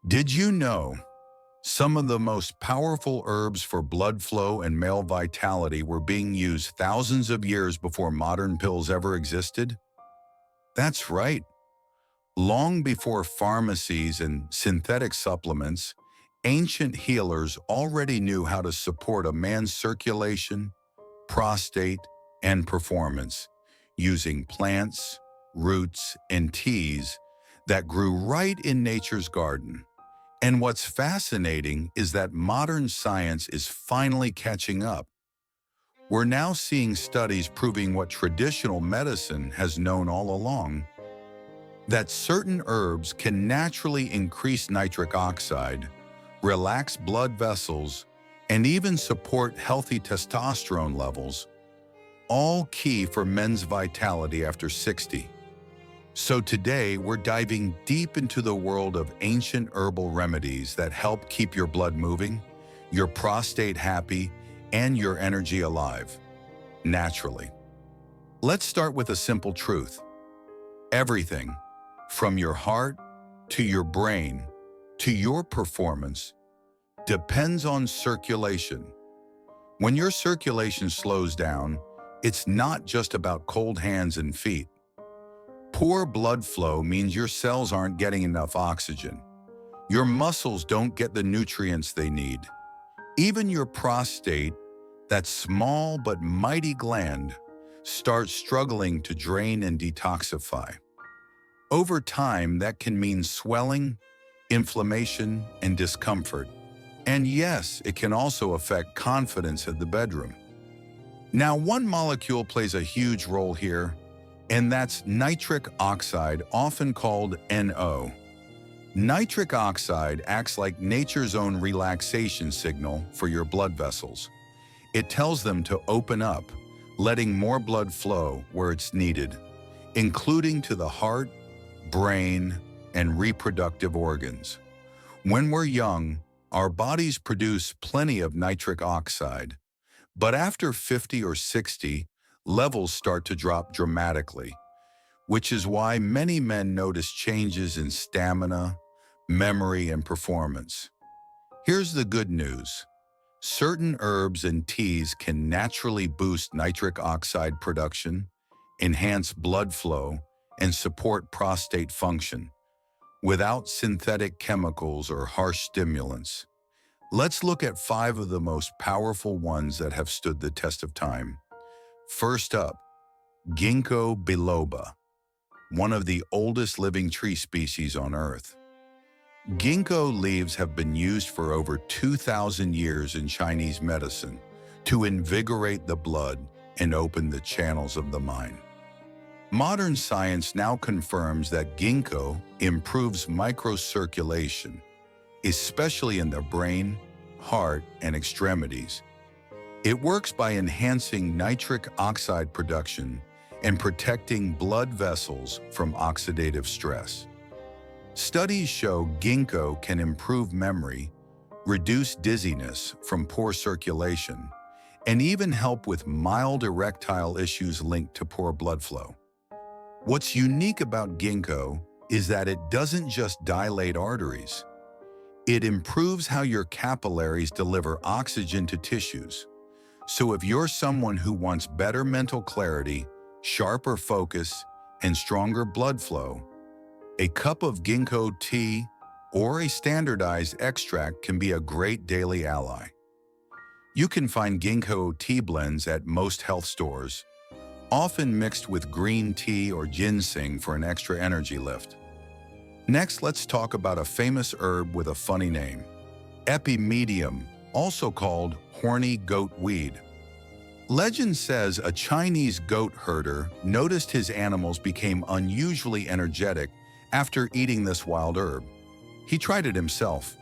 Did you know some of the most powerful herbs for blood flow and male vitality were being used thousands of years before modern pills ever existed? That's right. Long before pharmacies and synthetic supplements, ancient healers already knew how to support a man's circulation, prostate, and performance using plants, roots, and teas that grew right in nature's garden. And what's fascinating is that modern science is finally catching up. We're now seeing studies proving what traditional medicine has known all along, that certain herbs can naturally increase nitric oxide, relax blood vessels, and even support healthy testosterone levels, all key for men's vitality after 60. So today, we're diving deep into the world of ancient herbal remedies that help keep your blood moving, your prostate happy, and your energy alive, naturally. Let's start with a simple truth. Everything, from your heart to your brain to your performance, depends on circulation. When your circulation slows down, it's not just about cold hands and feet. Poor blood flow means your cells aren't getting enough oxygen. Your muscles don't get the nutrients they need. Even your prostate, that small but mighty gland, starts struggling to drain and detoxify. Over time, that can mean swelling, inflammation, and discomfort. And yes, it can also affect confidence in the bedroom. Now, one molecule plays a huge role here, and that's nitric oxide, often called NO. Nitric oxide acts like nature's own relaxation signal for your blood vessels. It tells them to open up, letting more blood flow where it's needed, including to the heart, brain, and reproductive organs. When we're young, our bodies produce plenty of nitric oxide, but after 50 or 60, levels start to drop dramatically, which is why many men notice changes in stamina, memory, and performance. Here's the good news. Certain herbs and teas can naturally boost nitric oxide production, enhance blood flow, and support prostate function, without synthetic chemicals or harsh stimulants. Let's look at 5 of the most powerful ones that have stood the test of time. First up, Ginkgo biloba, one of the oldest living tree species on Earth. Ginkgo leaves have been used for over 2,000 years in Chinese medicine to invigorate the blood and open the channels of the mind. Modern science now confirms that Ginkgo improves microcirculation, especially in the brain, heart, and extremities. It works by enhancing nitric oxide production and protecting blood vessels from oxidative stress. Studies show Ginkgo can improve memory, reduce dizziness from poor circulation, and even help with mild erectile issues linked to poor blood flow. What's unique about Ginkgo is that it doesn't just dilate arteries. It improves how your capillaries deliver oxygen to tissues. So if you're someone who wants better mental clarity, sharper focus, and stronger blood flow, a cup of Ginkgo tea or a standardized extract can be a great daily ally. You can find Ginkgo tea blends at most health stores, often mixed with green tea or ginseng for an extra energy lift. Next, let's talk about a famous herb with a funny name, Epimedium, also called Horny Goat Weed. Legend says a Chinese goat herder noticed his animals became unusually energetic after eating this wild herb. He tried it himself,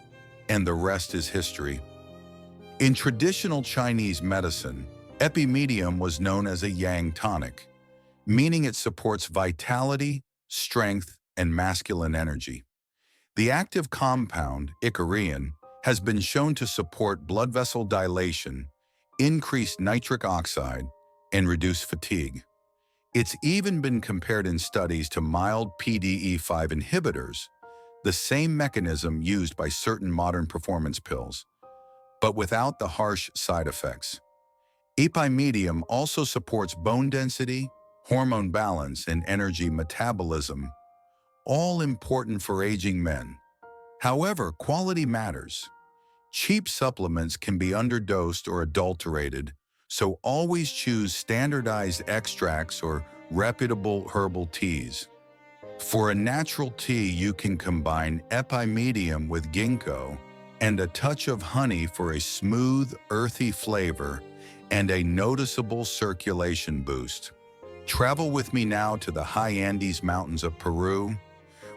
and the rest is history. In traditional Chinese medicine, Epimedium was known as a yang tonic, meaning it supports vitality, strength, and masculine energy. The active compound, icariin, has been shown to support blood vessel dilation, increase nitric oxide, and reduce fatigue. It's even been compared in studies to mild PDE5 inhibitors the same mechanism used by certain modern performance pills, but without the harsh side effects. Epimedium also supports bone density, hormone balance, and energy metabolism, all important for aging men. However, quality matters. Cheap supplements can be underdosed or adulterated, so always choose standardized extracts or reputable herbal teas. For a natural tea, you can combine Epimedium with Ginkgo and a touch of honey for a smooth, earthy flavor and a noticeable circulation boost. Travel with me now to the high Andes Mountains of Peru,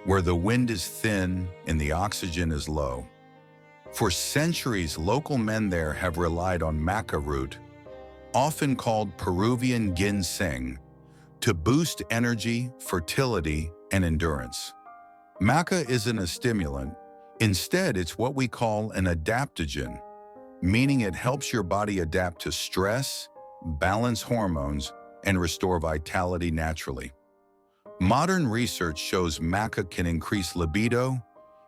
where the wind is thin and the oxygen is low. For centuries, local men there have relied on Maca root, often called Peruvian ginseng, to boost energy, fertility, and endurance. Maca isn't a stimulant. Instead, it's what we call an adaptogen, meaning it helps your body adapt to stress, balance hormones, and restore vitality naturally. Modern research shows Maca can increase libido,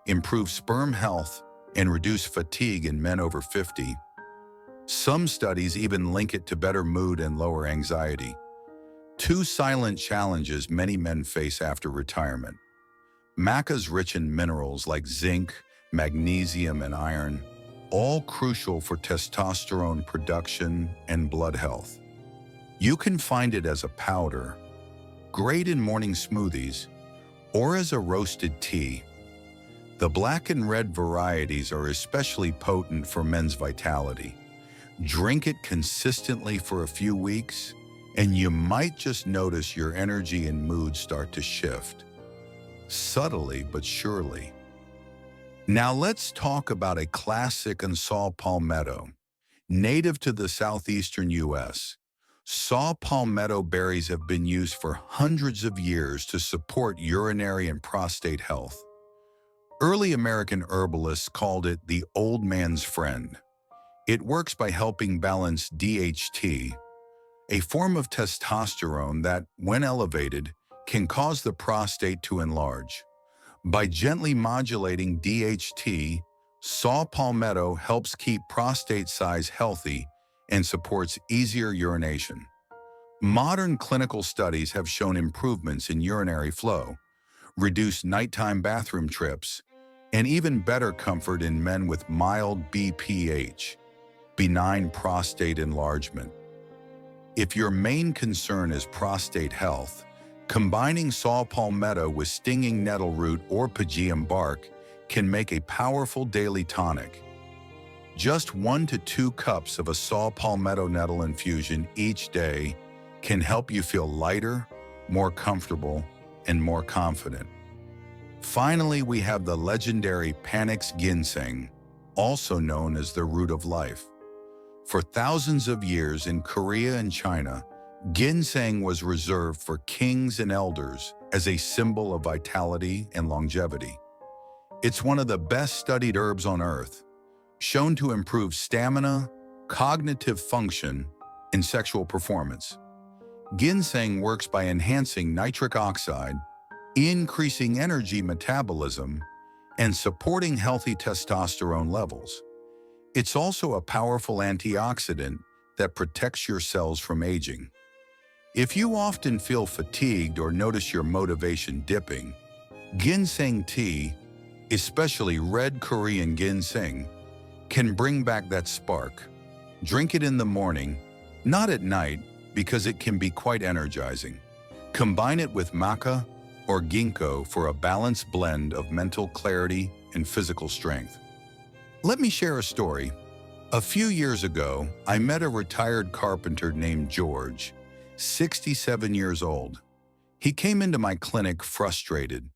improve sperm health, and reduce fatigue in men over 50. Some studies even link it to better mood and lower anxiety. Two silent challenges many men face after retirement. Maca's rich in minerals like zinc, magnesium, and iron, all crucial for testosterone production and blood health. You can find it as a powder, great in morning smoothies, or as a roasted tea. The black and red varieties are especially potent for men's vitality. Drink it consistently for a few weeks, and you might just notice your energy and mood start to shift. Subtly but surely. Now let's talk about a classic and saw palmetto. Native to the southeastern U.S., saw palmetto berries have been used for hundreds of years to support urinary and prostate health. Early American herbalists called it the old man's friend. It works by helping balance DHT, a form of testosterone that, when elevated, can cause the prostate to enlarge. By gently modulating DHT, saw palmetto helps keep prostate size healthy and supports easier urination. Modern clinical studies have shown improvements in urinary flow, reduced nighttime bathroom trips, and even better comfort in men with mild BPH, benign prostate enlargement. If your main concern is prostate health, combining saw palmetto with stinging nettle root or pygeum bark can make a powerful daily tonic. Just 1 to 2 cups of a saw palmetto nettle infusion each day can help you feel lighter, more comfortable, and more confident. Finally, we have the legendary Panax Ginseng, also known as the root of life. For thousands of years in Korea and China, ginseng was reserved for kings and elders as a symbol of vitality and longevity. It's one of the best-studied herbs on earth, shown to improve stamina, cognitive function, and sexual performance. Ginseng works by enhancing nitric oxide, increasing energy metabolism, and supporting healthy testosterone levels. It's also a powerful antioxidant that protects your cells from aging. If you often feel fatigued or notice your motivation dipping, ginseng tea, especially red Korean ginseng, can bring back that spark. Drink it in the morning, not at night, because it can be quite energizing. Combine it with Maca or Ginkgo for a balanced blend of mental clarity and physical strength. Let me share a story. A few years ago, I met a retired carpenter named George, 67 years old. He came into my clinic frustrated.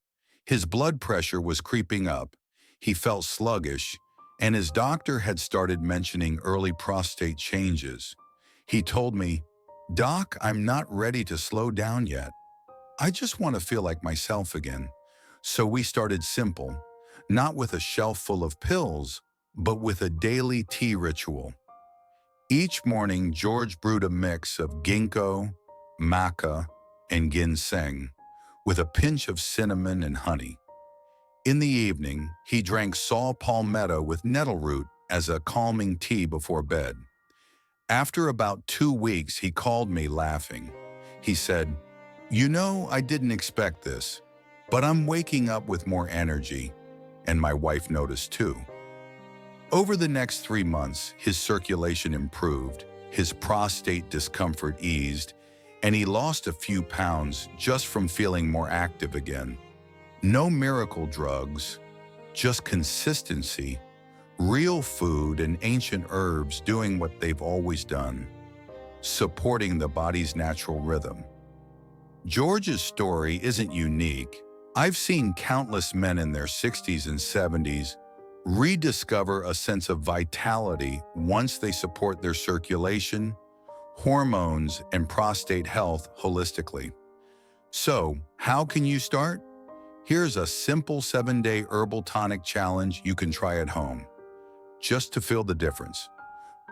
His blood pressure was creeping up, he felt sluggish, and his doctor had started mentioning early prostate changes. He told me, "Doc, I'm not ready to slow down yet. I just want to feel like myself again." So we started simple, not with a shelf full of pills, but with a daily tea ritual. Each morning, George brewed a mix of ginkgo, maca, and ginseng, with a pinch of cinnamon and honey. In the evening, he drank saw palmetto with nettle root as a calming tea before bed. After about 2 weeks, he called me laughing. He said, "You know, I didn't expect this, but I'm waking up with more energy," and my wife noticed too. Over the next 3 months, his circulation improved, his prostate discomfort eased, and he lost a few pounds just from feeling more active again. No miracle drugs, just consistency, real food and ancient herbs doing what they've always done, supporting the body's natural rhythm. George's story isn't unique. I've seen countless men in their 60s and 70s rediscover a sense of vitality once they support their circulation, hormones, and prostate health holistically. So, how can you start? Here's a simple 7-day herbal tonic challenge you can try at home, just to feel the difference.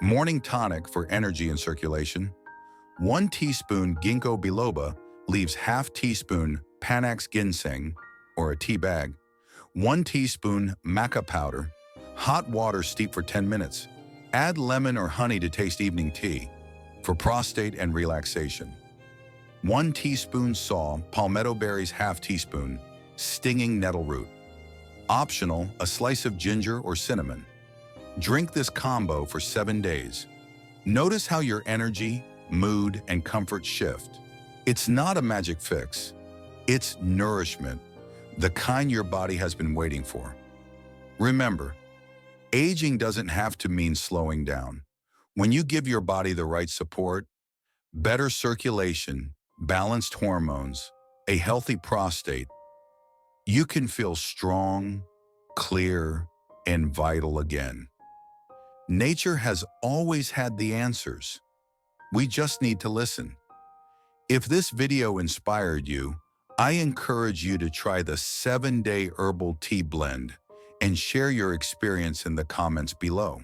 Morning tonic for energy and circulation. 1 teaspoon Ginkgo biloba leaves half teaspoon Panax Ginseng, or a tea bag. 1 teaspoon Maca powder. Hot water steep for 10 minutes. Add lemon or honey to taste evening tea for prostate and relaxation. 1 teaspoon saw palmetto berries, half teaspoon stinging nettle root. Optional, a slice of ginger or cinnamon. Drink this combo for 7 days. Notice how your energy, mood, and comfort shift. It's not a magic fix. It's nourishment, the kind your body has been waiting for. Remember, aging doesn't have to mean slowing down. When you give your body the right support, better circulation, balanced hormones, a healthy prostate, you can feel strong, clear, and vital again. Nature has always had the answers. We just need to listen. If this video inspired you, I encourage you to try the 7-day herbal tea blend and share your experience in the comments below.